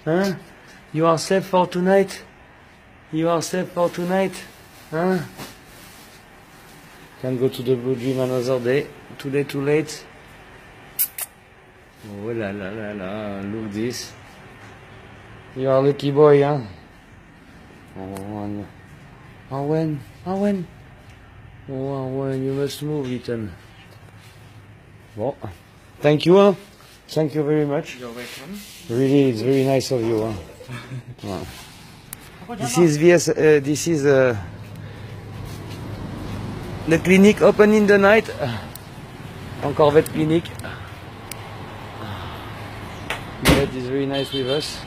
Huh? You are safe for tonight? You are safe for tonight? Huh? Can go to the Blue Dream another day. Today too late. Oh la la la la, look this. You are a lucky boy, huh? Oh, Arwen, Arwen. Oh, Arwen, you must move, little. Well, thank you, huh? Thank you very much. You're welcome. Really, it's very nice of you, huh? Wow. This is the clinic open in the night. Angkor Vet clinic. Gered is very nice with us.